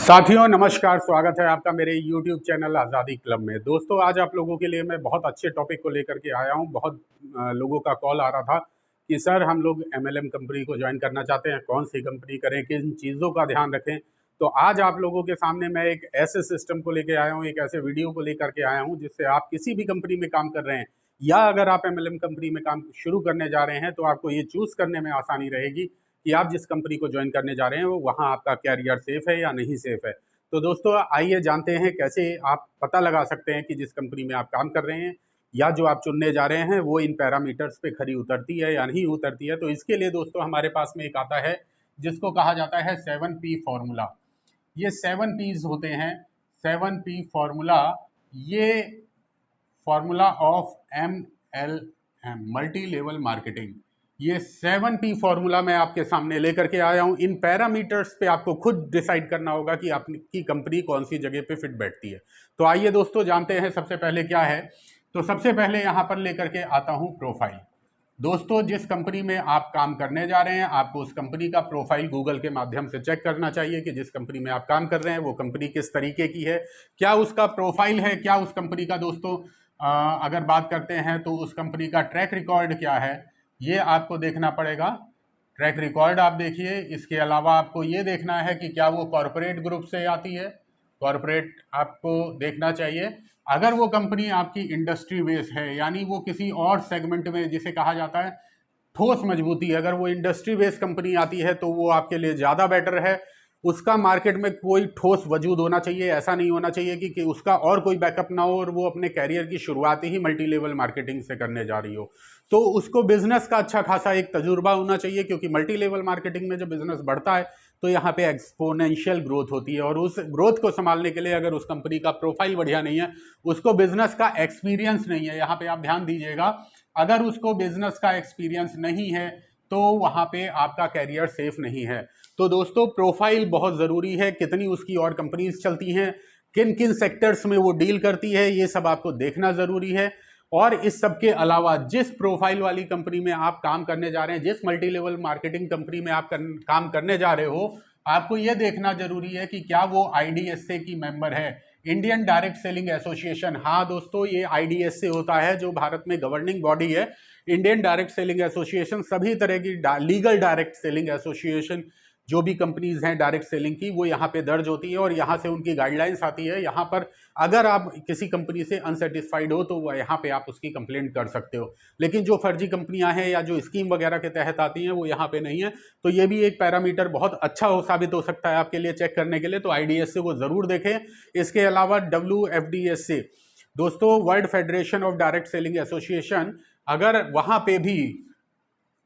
साथियों नमस्कार, स्वागत है आपका मेरे YouTube चैनल आज़ादी क्लब में। दोस्तों आज आप लोगों के लिए मैं बहुत अच्छे टॉपिक को लेकर के आया हूं। बहुत लोगों का कॉल आ रहा था कि सर हम लोग MLM कंपनी को ज्वाइन करना चाहते हैं, कौन सी कंपनी करें, किन चीज़ों का ध्यान रखें। तो आज आप लोगों के सामने मैं एक ऐसे सिस्टम को लेकर आया हूँ, एक ऐसे वीडियो को लेकर के आया हूँ जिससे आप किसी भी कंपनी में काम कर रहे हैं या अगर आप MLM कंपनी में काम शुरू करने जा रहे हैं तो आपको ये चूज़ करने में आसानी रहेगी कि आप जिस कंपनी को ज्वाइन करने जा रहे हैं वो वहाँ आपका कैरियर सेफ है या नहीं सेफ है। तो दोस्तों आइए जानते हैं कैसे आप पता लगा सकते हैं कि जिस कंपनी में आप काम कर रहे हैं या जो आप चुनने जा रहे हैं वो इन पैरामीटर्स पे खरी उतरती है या नहीं उतरती है। तो इसके लिए दोस्तों हमारे पास में एक आता है जिसको कहा जाता है 7P फॉर्मूला। ये 7Ps होते हैं। 7P फॉर्मूला, ये formula of MLM, multi level marketing. ये 7P फॉर्मूला मैं आपके सामने लेकर के आया हूं। इन पैरामीटर्स पे आपको खुद डिसाइड करना होगा कि आपकी कंपनी कौन सी जगह पे फिट बैठती है। तो आइए दोस्तों जानते हैं सबसे पहले क्या है। तो सबसे पहले यहां पर लेकर के आता हूं प्रोफाइल। दोस्तों जिस कंपनी में आप काम करने जा रहे हैं आपको उस कंपनी का प्रोफाइल गूगल के माध्यम से चेक करना चाहिए कि जिस कंपनी में आप काम कर रहे हैं वो कंपनी किस तरीके की है, क्या उसका प्रोफाइल है, क्या उस कंपनी का दोस्तों अगर बात करते हैं तो उस कंपनी का ट्रैक रिकॉर्ड क्या है, ये आपको देखना पड़ेगा। ट्रैक रिकॉर्ड आप देखिए। इसके अलावा आपको ये देखना है कि क्या वो कॉरपोरेट ग्रुप से आती है, कॉरपोरेट आपको देखना चाहिए। अगर वो कंपनी आपकी इंडस्ट्री बेस है यानी वो किसी और सेगमेंट में जिसे कहा जाता है ठोस मजबूती, अगर वो इंडस्ट्री बेस्ड कंपनी आती है तो वो आपके लिए ज़्यादा बेटर है। उसका मार्केट में कोई ठोस वजूद होना चाहिए, ऐसा नहीं होना चाहिए कि उसका और कोई बैकअप ना हो और वो अपने कैरियर की शुरुआत ही मल्टी लेवल मार्केटिंग से करने जा रही हो। तो उसको बिजनेस का अच्छा खासा एक तजुर्बा होना चाहिए, क्योंकि मल्टी लेवल मार्केटिंग में जब बिजनेस बढ़ता है तो यहाँ पे एक्सपोनेंशियल ग्रोथ होती है और उस ग्रोथ को संभालने के लिए अगर उस कंपनी का प्रोफाइल बढ़िया नहीं है, उसको बिजनेस का एक्सपीरियंस नहीं है, यहाँ पे आप ध्यान दीजिएगा, अगर उसको बिजनेस का एक्सपीरियंस नहीं है तो वहाँ पे आपका कैरियर सेफ नहीं है। तो दोस्तों प्रोफाइल बहुत ज़रूरी है, कितनी उसकी और कंपनीज चलती हैं, किन किन सेक्टर्स में वो डील करती है, ये सब आपको देखना ज़रूरी है। और इस सब के अलावा जिस प्रोफाइल वाली कंपनी में आप काम करने जा रहे हैं, जिस मल्टी लेवल मार्केटिंग कंपनी में आप काम करने जा रहे हो, आपको ये देखना जरूरी है कि क्या वो IDSA की मेंबर है, इंडियन डायरेक्ट सेलिंग एसोसिएशन। हाँ दोस्तों, ये IDSA होता है जो भारत में गवर्निंग बॉडी है। इंडियन डायरेक्ट सेलिंग एसोसिएशन सभी तरह की लीगल डायरेक्ट सेलिंग एसोसिएशन जो भी कंपनीज हैं डायरेक्ट सेलिंग की, वो यहाँ पे दर्ज होती है और यहाँ से उनकी गाइडलाइंस आती है। यहाँ पर अगर आप किसी कंपनी से अनसेटिस्फाइड हो तो यहाँ पे आप उसकी कंप्लेंट कर सकते हो। लेकिन जो फर्जी कंपनियां हैं या जो स्कीम वगैरह के तहत आती हैं वो यहाँ पे नहीं है। तो ये भी एक पैरामीटर बहुत अच्छा साबित हो सकता है आपके लिए चेक करने के लिए। तो IDSA को ज़रूर देखें। इसके अलावा WFDSA, दोस्तों world federation of direct selling association, अगर वहाँ पे भी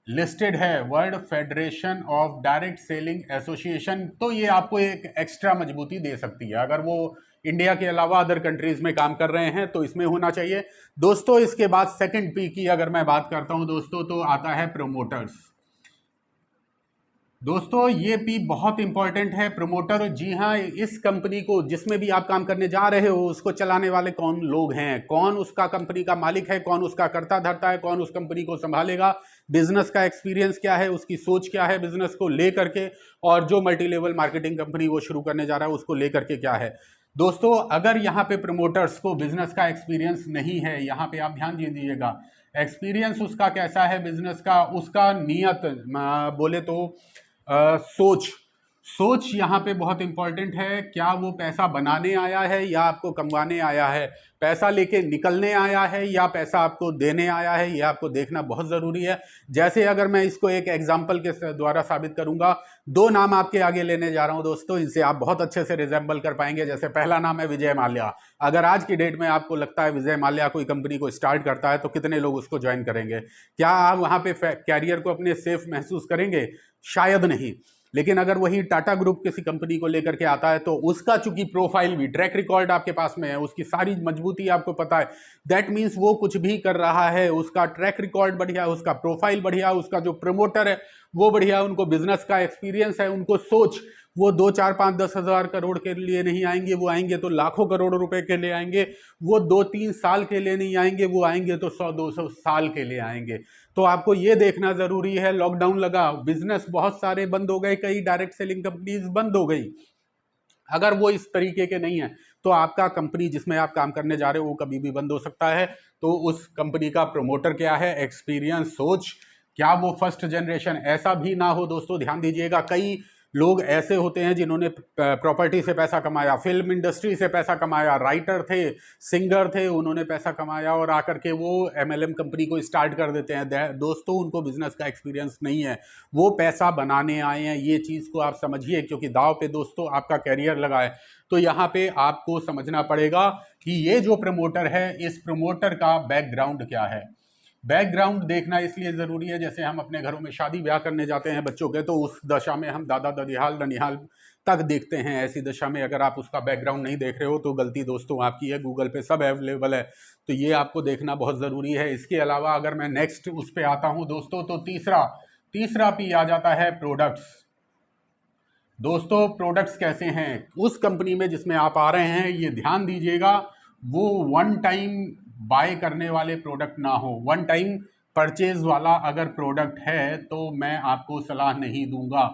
लिस्टेड है world federation of direct selling association, तो ये आपको एक एक्स्ट्रा मजबूती दे सकती है। अगर वो इंडिया के अलावा अदर कंट्रीज में काम कर रहे हैं तो इसमें होना चाहिए। दोस्तों इसके बाद 2P की अगर मैं बात करता हूं दोस्तों तो आता है प्रोमोटर्स। दोस्तों ये P बहुत इंपॉर्टेंट है, प्रोमोटर। जी हाँ, इस कंपनी को जिसमें भी आप काम करने जा रहे हो उसको चलाने वाले कौन लोग हैं, कौन उसका कंपनी का मालिक है, कौन उसका कर्ता धर्ता है, कौन उस कंपनी को संभालेगा, बिजनेस का एक्सपीरियंस क्या है, उसकी सोच क्या है बिजनेस को लेकर के, और जो मल्टी लेवल मार्केटिंग कंपनी वो शुरू करने जा रहा है उसको लेकर के क्या है। दोस्तों अगर यहाँ पे प्रमोटर्स को बिजनेस का एक्सपीरियंस नहीं है, यहाँ पे आप ध्यान दीजिएगा, एक्सपीरियंस उसका कैसा है बिजनेस का, उसका नियत बोले तो सोच यहाँ पे बहुत इंपॉर्टेंट है। क्या वो पैसा बनाने आया है या आपको कमवाने आया है, पैसा लेके निकलने आया है या पैसा आपको देने आया है, ये आपको देखना बहुत ज़रूरी है। जैसे अगर मैं इसको एक एग्जांपल के द्वारा साबित करूंगा, दो नाम आपके आगे लेने जा रहा हूं दोस्तों, इनसे आप बहुत अच्छे से रिजेंबल कर पाएंगे। जैसे पहला नाम है विजय माल्या। अगर आज की डेट में आपको लगता है विजय माल्या कोई कंपनी को स्टार्ट करता है तो कितने लोग उसको ज्वाइन करेंगे? क्या आप वहाँ पे कैरियर को अपने सेफ महसूस करेंगे? शायद नहीं। लेकिन अगर वही टाटा ग्रुप किसी कंपनी को लेकर के आता है तो उसका चूंकि प्रोफाइल भी, ट्रैक रिकॉर्ड आपके पास में है, उसकी सारी मजबूती आपको पता है, दैट मीन्स वो कुछ भी कर रहा है, उसका ट्रैक रिकॉर्ड बढ़िया, उसका प्रोफाइल बढ़िया, उसका जो प्रमोटर है वो बढ़िया, उनको बिजनेस का एक्सपीरियंस है, उनको सोच, वो 2, 4, 5, 10 हज़ार करोड़ के लिए नहीं आएंगे, वो आएंगे तो लाखों करोड़ रुपए के लिए आएंगे। वो 2-3 साल के लिए नहीं आएंगे, वो आएंगे तो 100-200 साल के लिए आएंगे। तो आपको ये देखना जरूरी है। लॉकडाउन लगा, बिजनेस बहुत सारे बंद हो गए, कई डायरेक्ट सेलिंग कंपनीज बंद हो गई, अगर वो इस तरीके के नहीं है तो आपका कंपनी जिसमें आप काम करने जा रहे हो वो कभी भी बंद हो सकता है। तो उस कंपनी का प्रमोटर क्या है, एक्सपीरियंस, सोच, क्या वो फर्स्ट जनरेशन, ऐसा भी ना हो दोस्तों, ध्यान दीजिएगा। कई लोग ऐसे होते हैं जिन्होंने प्रॉपर्टी से पैसा कमाया, फिल्म इंडस्ट्री से पैसा कमाया, राइटर थे, सिंगर थे, उन्होंने पैसा कमाया और आकर के वो एमएलएम कंपनी को स्टार्ट कर देते हैं। दोस्तों उनको बिजनेस का एक्सपीरियंस नहीं है, वो पैसा बनाने आए हैं, ये चीज़ को आप समझिए, क्योंकि दाव पे दोस्तों आपका कैरियर लगा है। तो यहाँ पे आपको समझना पड़ेगा कि ये जो प्रमोटर है, इस प्रमोटर का बैकग्राउंड क्या है। बैकग्राउंड देखना इसलिए ज़रूरी है, जैसे हम अपने घरों में शादी ब्याह करने जाते हैं बच्चों के, तो उस दशा में हम दादा ददिहाल ननिहाल तक देखते हैं। ऐसी दशा में अगर आप उसका बैकग्राउंड नहीं देख रहे हो तो गलती दोस्तों आपकी है, गूगल पे सब अवेलेबल है, तो ये आपको देखना बहुत ज़रूरी है। इसके अलावा अगर मैं नेक्स्ट उस पर आता हूँ दोस्तों, तो तीसरा पी आ जाता है प्रोडक्ट्स। दोस्तों प्रोडक्ट्स कैसे हैं उस कंपनी में जिसमें आप आ रहे हैं, ये ध्यान दीजिएगा, वो वन टाइम बाय करने वाले प्रोडक्ट ना हो। वन टाइम परचेज वाला अगर प्रोडक्ट है तो मैं आपको सलाह नहीं दूंगा,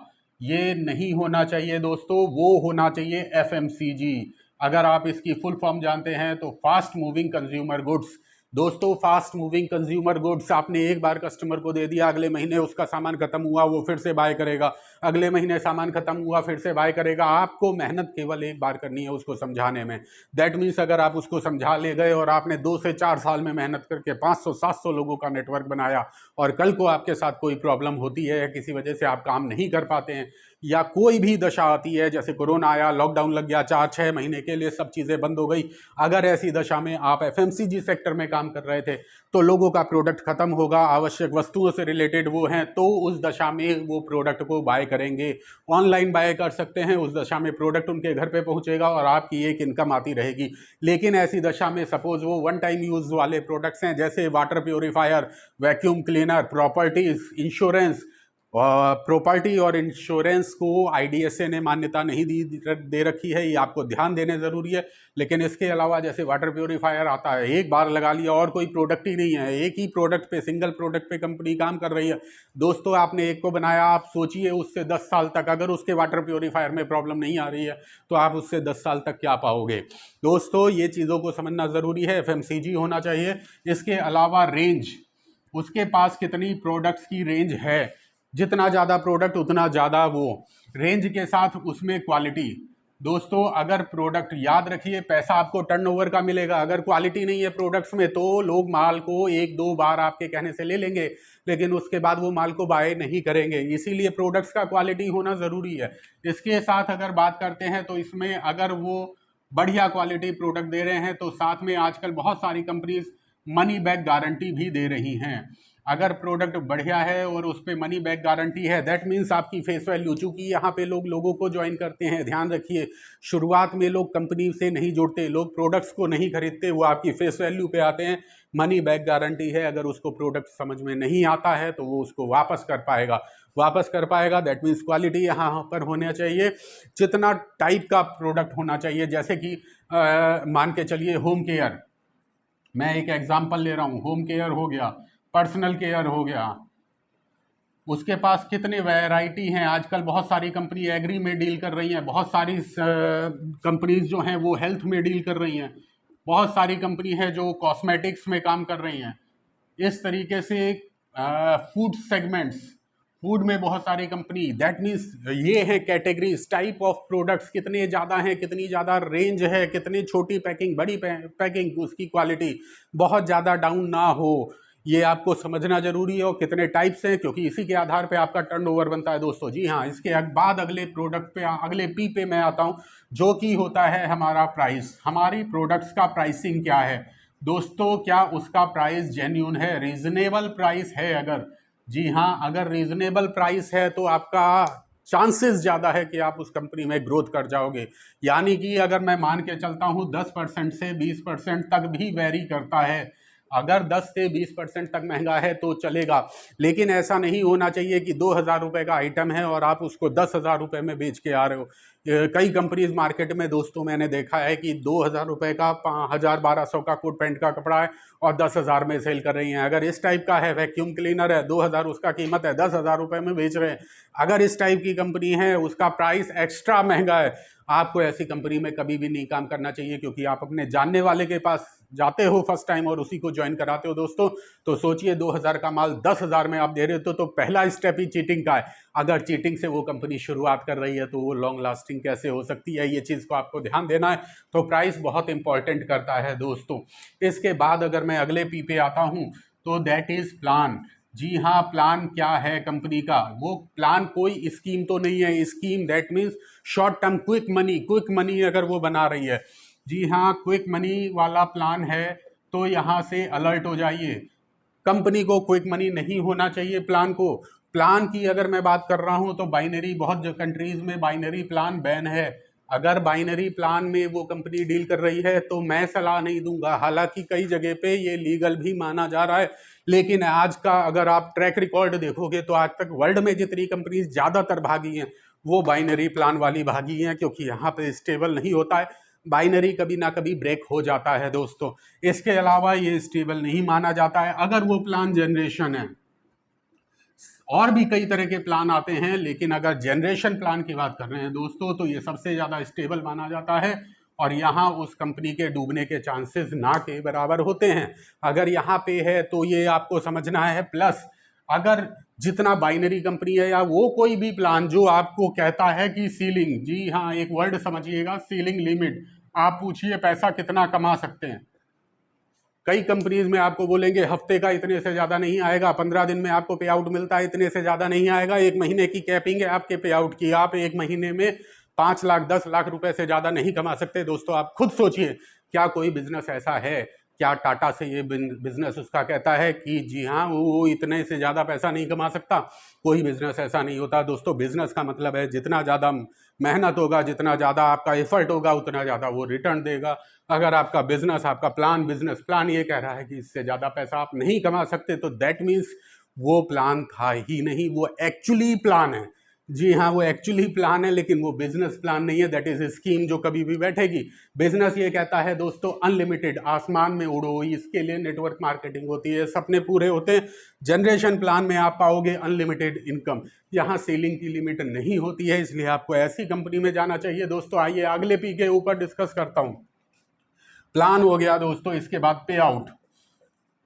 ये नहीं होना चाहिए दोस्तों। वो होना चाहिए एफएमसीजी। अगर आप इसकी फुल फॉर्म जानते हैं तो फास्ट मूविंग कंज्यूमर गुड्स। दोस्तों फास्ट मूविंग कंज्यूमर गुड्स, आपने एक बार कस्टमर को दे दिया, अगले महीने उसका सामान खत्म हुआ वो फिर से बाय करेगा, अगले महीने सामान खत्म हुआ फिर से बाय करेगा। आपको मेहनत केवल एक बार करनी है उसको समझाने में। दैट मीन्स अगर आप उसको समझा ले गए और आपने 2 से 4 साल में मेहनत करके 500-700 लोगों का नेटवर्क बनाया और कल को आपके साथ कोई प्रॉब्लम होती है या किसी वजह से आप काम नहीं कर पाते हैं या कोई भी दशा आती है, जैसे कोरोना आया, लॉकडाउन लग गया, 4-6 महीने के लिए सब चीज़ें बंद हो गई, अगर ऐसी दशा में आप एफएमसीजी सेक्टर में काम कर रहे थे तो लोगों का प्रोडक्ट खत्म होगा, आवश्यक वस्तुओं से रिलेटेड वो हैं, तो उस दशा में वो प्रोडक्ट को बाय करेंगे। ऑनलाइन बाय कर सकते हैं, उस दशा में प्रोडक्ट उनके घर पे पहुंचेगा और आपकी एक इनकम आती रहेगी। लेकिन ऐसी दशा में सपोज वो वन टाइम यूज़ वाले प्रोडक्ट्स हैं, जैसे water purifier, vacuum cleaner, properties, insurance, property और इंश्योरेंस को आईडीएसए ने मान्यता नहीं दे रखी है, ये आपको ध्यान देने ज़रूरी है। लेकिन इसके अलावा जैसे वाटर प्योरीफायर आता है, एक बार लगा लिया और कोई प्रोडक्ट ही नहीं है, एक ही प्रोडक्ट पे, सिंगल प्रोडक्ट पे कंपनी काम कर रही है। दोस्तों आपने एक को बनाया, आप सोचिए उससे 10 साल तक अगर उसके वाटर प्योरीफायर में प्रॉब्लम नहीं आ रही है तो आप उससे 10 साल तक क्या पाओगे। दोस्तों ये चीज़ों को समझना ज़रूरी है, एफएमसीजी होना चाहिए। इसके अलावा रेंज, उसके पास कितनी प्रोडक्ट्स की रेंज है, जितना ज़्यादा प्रोडक्ट उतना ज़्यादा वो रेंज के साथ उसमें क्वालिटी। दोस्तों अगर प्रोडक्ट, याद रखिए, पैसा आपको टर्नओवर का मिलेगा, अगर क्वालिटी नहीं है प्रोडक्ट्स में तो लोग माल को 1-2 बार आपके कहने से ले लेंगे लेकिन उसके बाद वो माल को बाय नहीं करेंगे। इसीलिए प्रोडक्ट्स का क्वालिटी होना ज़रूरी है। इसके साथ अगर बात करते हैं तो इसमें अगर वो बढ़िया क्वालिटी प्रोडक्ट दे रहे हैं तो साथ में आजकल बहुत सारी कंपनीज मनी बैक गारंटी भी दे रही हैं। अगर प्रोडक्ट बढ़िया है और उस पर मनी बैक गारंटी है, दैट मीन्स आपकी फेस वैल्यू, चूंकि यहाँ पे लोग लोगों को ज्वाइन करते हैं, ध्यान रखिए, शुरुआत में लोग कंपनी से नहीं जुड़ते, लोग प्रोडक्ट्स को नहीं खरीदते, वो आपकी फेस वैल्यू पे आते हैं। मनी बैक गारंटी है, अगर उसको प्रोडक्ट समझ में नहीं आता है तो वो उसको वापस कर पाएगा। दैट मीन्स क्वालिटी यहाँ पर होना चाहिए। जितना टाइप का प्रोडक्ट होना चाहिए, जैसे कि मान के चलिए होम केयर, मैं एक एग्जाम्पल ले रहा हूँ, होम केयर हो गया, पर्सनल केयर हो गया, उसके पास कितने वैरायटी हैं। आजकल बहुत सारी कंपनी एग्री में डील कर रही हैं, बहुत सारी कंपनीज जो हैं वो हेल्थ में डील कर रही हैं, बहुत सारी कंपनी है जो कॉस्मेटिक्स में काम कर रही हैं। इस तरीके से फूड सेगमेंट्स, फूड में बहुत सारी कंपनी, दैट मीन्स ये है कैटेगरीज, टाइप ऑफ प्रोडक्ट्स कितने ज़्यादा हैं, कितनी ज़्यादा रेंज है, कितनी छोटी पैकिंग, बड़ी पैकिंग, उसकी क्वालिटी बहुत ज़्यादा डाउन ना हो, ये आपको समझना जरूरी है। और कितने टाइप्स हैं, क्योंकि इसी के आधार पे आपका टर्नओवर बनता है दोस्तों। जी हाँ, इसके बाद अगले प्रोडक्ट पे, अगले पी पे मैं आता हूँ, जो कि होता है हमारा प्राइस। हमारी प्रोडक्ट्स का प्राइसिंग क्या है दोस्तों, क्या उसका प्राइस जेन्यून है, रीजनेबल प्राइस है? अगर जी हाँ, अगर रीजनेबल प्राइस है तो आपका चांसेस ज़्यादा है कि आप उस कंपनी में ग्रोथ कर जाओगे। यानी कि अगर मैं मान के चलता हूँ 10% से 20% तक भी वेरी करता है, अगर 10 से 20% तक महंगा है तो चलेगा, लेकिन ऐसा नहीं होना चाहिए कि 2,000 रुपये का आइटम है और आप उसको 10,000 रुपये में बेच के आ रहे हो। कई कंपनीज मार्केट में दोस्तों मैंने देखा है कि 2,000 रुपये का 1,000-1,200 का कोट पैंट का कपड़ा है और 10,000 में सेल कर रही हैं। अगर इस टाइप का है, वैक्यूम क्लीनर है, 2,000 उसका कीमत है, 10,000 रुपये में बेच रहे हैं। अगर इस टाइप की कंपनी है, उसका प्राइस एक्स्ट्रा महंगा है, आपको ऐसी कंपनी में कभी भी नहीं काम करना चाहिए, क्योंकि आप अपने जानने वाले के पास जाते हो फर्स्ट टाइम और उसी को ज्वाइन कराते हो दोस्तों। तो सोचिए 2,000 का माल 10,000 में आप दे रहे हो तो पहला स्टेप ही चीटिंग का है। अगर चीटिंग से वो कंपनी शुरुआत कर रही है तो वो लॉन्ग लास्टिंग कैसे हो सकती है, ये चीज़ को आपको ध्यान देना है। तो प्राइस बहुत इंपॉर्टेंट करता है दोस्तों। इसके बाद अगर मैं अगले पी पे आता हूँ तो दैट इज़ प्लान। जी हाँ, प्लान क्या है कंपनी का? वो प्लान कोई स्कीम तो नहीं है। Scheme that means short term quick money अगर वो बना रही है। जी हाँ, क्विक मनी वाला प्लान है तो यहाँ से अलर्ट हो जाइए। कंपनी को क्विक मनी नहीं होना चाहिए प्लान की अगर मैं बात कर रहा हूँ तो बाइनरी, बहुत जो कंट्रीज में बाइनरी प्लान बैन है। अगर बाइनरी प्लान में वो कंपनी डील कर रही है तो मैं सलाह नहीं दूंगा। हालांकि कई जगह पे ये लीगल भी माना जा रहा है, लेकिन आज का अगर आप ट्रैक रिकॉर्ड देखोगे तो आज तक वर्ल्ड में जितनी कंपनीज ज़्यादातर भागी हैं वो बाइनरी प्लान वाली भागी हैं, क्योंकि यहाँ पे स्टेबल नहीं होता है। बाइनरी कभी ना कभी ब्रेक हो जाता है दोस्तों। इसके अलावा ये स्टेबल नहीं माना जाता है अगर वो प्लान जनरेशन है। और भी कई तरह के प्लान आते हैं, लेकिन अगर जनरेशन प्लान की बात कर रहे हैं दोस्तों तो ये सबसे ज़्यादा स्टेबल माना जाता है और यहाँ उस कंपनी के डूबने के चांसेस ना के बराबर होते हैं। अगर यहाँ पे है तो ये आपको समझना है। प्लस अगर जितना बाइनरी कंपनी है या वो कोई भी प्लान जो आपको कहता है कि सीलिंग, जी हाँ, एक वर्ड समझिएगा, सीलिंग लिमिट। आप पूछिए पैसा कितना कमा सकते हैं। कई कंपनीज में आपको बोलेंगे हफ्ते का इतने से ज़्यादा नहीं आएगा, 15 दिन में आपको पे आउट मिलता है, इतने से ज़्यादा नहीं आएगा, एक महीने की कैपिंग है आपके पे आउट की, आप एक महीने में 5 लाख 10 लाख रुपए से ज़्यादा नहीं कमा सकते। दोस्तों आप खुद सोचिए, क्या कोई बिजनेस ऐसा है, क्या टाटा से ये बिजनेस उसका कहता है कि जी हाँ वो इतने से ज़्यादा पैसा नहीं कमा सकता? कोई बिजनेस ऐसा नहीं होता दोस्तों। बिजनेस का मतलब है जितना ज़्यादा मेहनत होगा, जितना ज़्यादा आपका एफर्ट होगा, उतना ज़्यादा वो रिटर्न देगा। अगर आपका बिजनेस, आपका बिजनेस प्लान ये कह रहा है कि इससे ज़्यादा पैसा आप नहीं कमा सकते तो दैट मीन्स वो प्लान था ही नहीं, वो एक्चुअली प्लान है। जी हाँ, वो एक्चुअली प्लान है, लेकिन वो बिजनेस प्लान नहीं है। दैट इज स्कीम जो कभी भी बैठेगी। बिजनेस ये कहता है दोस्तों अनलिमिटेड, आसमान में उड़ो, इसके लिए नेटवर्क मार्केटिंग होती है, सपने पूरे होते हैं। जनरेशन प्लान में आप पाओगे अनलिमिटेड इनकम, यहाँ सीलिंग की लिमिट नहीं होती है, इसलिए आपको ऐसी कंपनी में जाना चाहिए दोस्तों। आइए अगले पी के ऊपर डिस्कस करता हूँ। प्लान हो गया दोस्तों, इसके बाद पे आउट।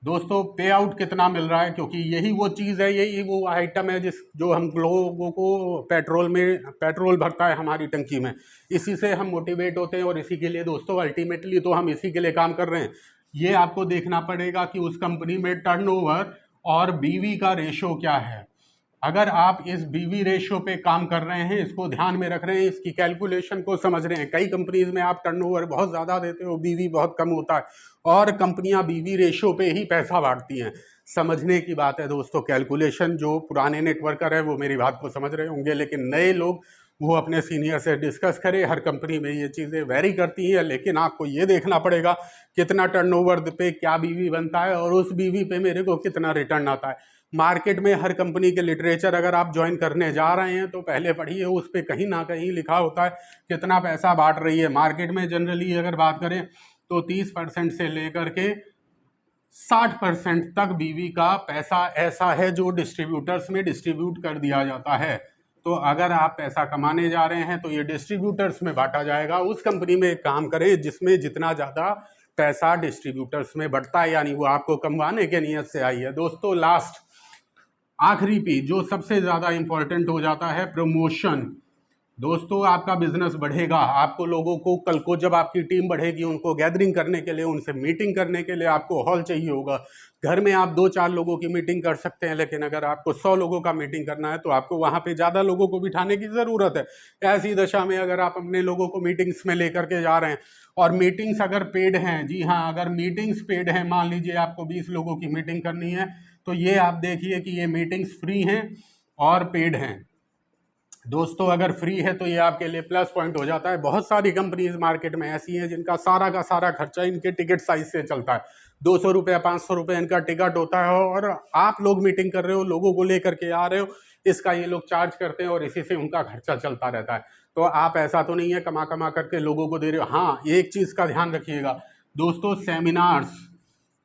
दोस्तों पे आउट कितना मिल रहा है, क्योंकि यही वो चीज़ है, यही वो आइटम है जो हम लोगों को पेट्रोल भरता है हमारी टंकी में, इसी से हम मोटिवेट होते हैं और इसी के लिए दोस्तों अल्टीमेटली तो हम इसी के लिए काम कर रहे हैं। ये आपको देखना पड़ेगा कि उस कंपनी में टर्नओवर और बीवी का रेशो क्या है। अगर आप इस बीवी रेशियो पे काम कर रहे हैं, इसको ध्यान में रख रहे हैं, इसकी कैलकुलेशन को समझ रहे हैं। कई कंपनीज में आप टर्नओवर बहुत ज़्यादा देते हो, बीवी बहुत कम होता है, और कंपनियां बीवी रेशियो पे ही पैसा बांटती हैं। समझने की बात है दोस्तों, कैलकुलेशन जो पुराने नेटवर्कर है वो मेरी बात को समझ रहे होंगे, लेकिन नए लोग वो अपने सीनियर से डिस्कस करें। हर कंपनी में ये चीज़ें वेरी करती हैं, लेकिन आपको ये देखना पड़ेगा कितना टर्नओवर पे क्या बीवी बनता है और उस बीवी पे मेरे को कितना रिटर्न आता है। मार्केट में हर कंपनी के लिटरेचर अगर आप ज्वाइन करने जा रहे हैं तो पहले पढ़िए, उस पर कहीं ना कहीं लिखा होता है कितना पैसा बांट रही है। मार्केट में जनरली अगर बात करें तो 30% से लेकर के 60% तक बीवी का पैसा ऐसा है जो डिस्ट्रीब्यूटर्स में डिस्ट्रीब्यूट कर दिया जाता है। तो अगर आप पैसा कमाने जा रहे हैं तो ये डिस्ट्रीब्यूटर्स में बांटा जाएगा। उस कंपनी में काम करें जिसमें जितना ज़्यादा पैसा डिस्ट्रीब्यूटर्स में बढ़ता है, यानी वो आपको कमवाने के नियत से आई है। दोस्तों लास्ट आखिरी पी जो सबसे ज़्यादा इंपॉर्टेंट हो जाता है, प्रमोशन। दोस्तों आपका बिजनेस बढ़ेगा, आपको लोगों को कल को जब आपकी टीम बढ़ेगी उनको गैदरिंग करने के लिए, उनसे मीटिंग करने के लिए आपको हॉल चाहिए होगा। घर में आप 2-4 लोगों की मीटिंग कर सकते हैं, लेकिन अगर आपको 100 लोगों का मीटिंग करना है तो आपको वहाँ पे ज़्यादा लोगों को बिठाने की ज़रूरत है। ऐसी दशा में अगर आप अपने लोगों को मीटिंग्स में लेकर के जा रहे हैं और मीटिंग्स अगर पेड हैं, जी हाँ, अगर मीटिंग्स पेड हैं, मान लीजिए आपको 20 लोगों की मीटिंग करनी है तो ये आप देखिए कि ये मीटिंग्स फ्री हैं और पेड हैं। दोस्तों अगर फ्री है तो ये आपके लिए प्लस पॉइंट हो जाता है। बहुत सारी कंपनीज मार्केट में ऐसी हैं जिनका सारा का सारा खर्चा इनके टिकट साइज से चलता है। 200 रुपये 500 रुपये इनका टिकट होता है और आप लोग मीटिंग कर रहे हो, लोगों को लेकर के आ रहे हो, इसका ये लोग चार्ज करते हैं और इसी से उनका खर्चा चलता रहता है। तो आप ऐसा तो नहीं है कमा कमा करके लोगों को दे रहे हो। हाँ, एक चीज़ का ध्यान रखिएगा दोस्तों,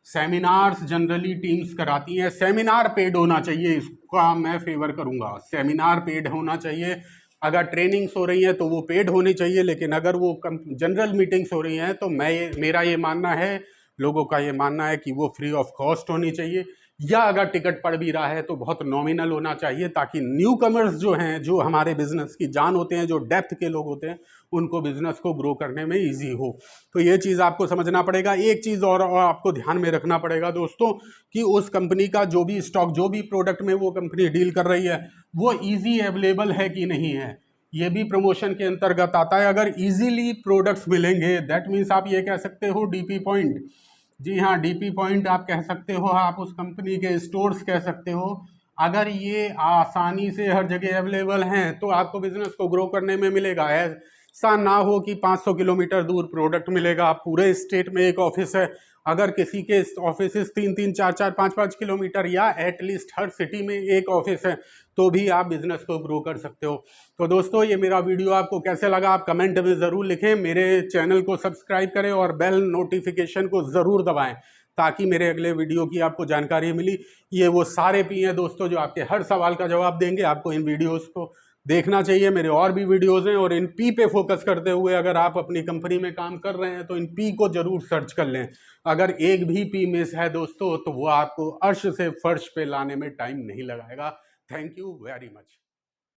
सेमिनार्स जनरली टीम्स कराती हैं। सेमिनार पेड होना चाहिए, इसका मैं फेवर करूंगा। सेमिनार पेड होना चाहिए। अगर ट्रेनिंग्स हो रही हैं तो वो पेड होनी चाहिए, लेकिन अगर वो जनरल मीटिंग्स हो रही हैं तो मेरा ये मानना है, लोगों का ये मानना है कि वो फ्री ऑफ कॉस्ट होनी चाहिए, या अगर टिकट पड़ भी रहा है तो बहुत नॉमिनल होना चाहिए, ताकि न्यू कमर्स जो हैं, जो हमारे बिजनेस की जान होते हैं, जो डेप्थ के लोग होते हैं, उनको बिजनेस को ग्रो करने में इजी हो। तो ये चीज़ आपको समझना पड़ेगा। एक चीज़ और आपको ध्यान में रखना पड़ेगा दोस्तों, कि उस कंपनी का जो भी स्टॉक, जो भी प्रोडक्ट में वो कंपनी डील कर रही है, वो ईजी अवेलेबल है कि नहीं है। ये भी प्रमोशन के अंतर्गत आता है। अगर इजीली प्रोडक्ट्स मिलेंगे, दैट मीन्स आप ये कह सकते हो डीपी पॉइंट, जी हाँ, डीपी पॉइंट आप कह सकते हो, आप उस कंपनी के स्टोर्स कह सकते हो। अगर ये आसानी से हर जगह अवेलेबल हैं तो आपको बिजनेस को ग्रो करने में मिलेगा। ऐसा ना हो कि 500 किलोमीटर दूर प्रोडक्ट मिलेगा, पूरे स्टेट में एक ऑफिस है, अगर किसी के ऑफिस 3-3, 4-4, 5-5 किलोमीटर या एटलीस्ट हर सिटी में एक ऑफिस है, तो भी आप बिजनेस को ग्रो कर सकते हो। तो दोस्तों ये मेरा वीडियो आपको कैसे लगा आप कमेंट में ज़रूर लिखें। मेरे चैनल को सब्सक्राइब करें और बेल नोटिफिकेशन को ज़रूर दबाएं, ताकि मेरे अगले वीडियो की आपको जानकारी मिली। ये वो सारे पी हैं दोस्तों जो आपके हर सवाल का जवाब देंगे। आपको इन वीडियोज़ को देखना चाहिए। मेरे और भी वीडियोज़ हैं, और इन पी पे फोकस करते हुए अगर आप अपनी कंपनी में काम कर रहे हैं तो इन पी को ज़रूर सर्च कर लें। अगर एक भी पी मिस है दोस्तों तो वो आपको अर्श से फर्श पे लाने में टाइम नहीं लगाएगा। Thank you very much.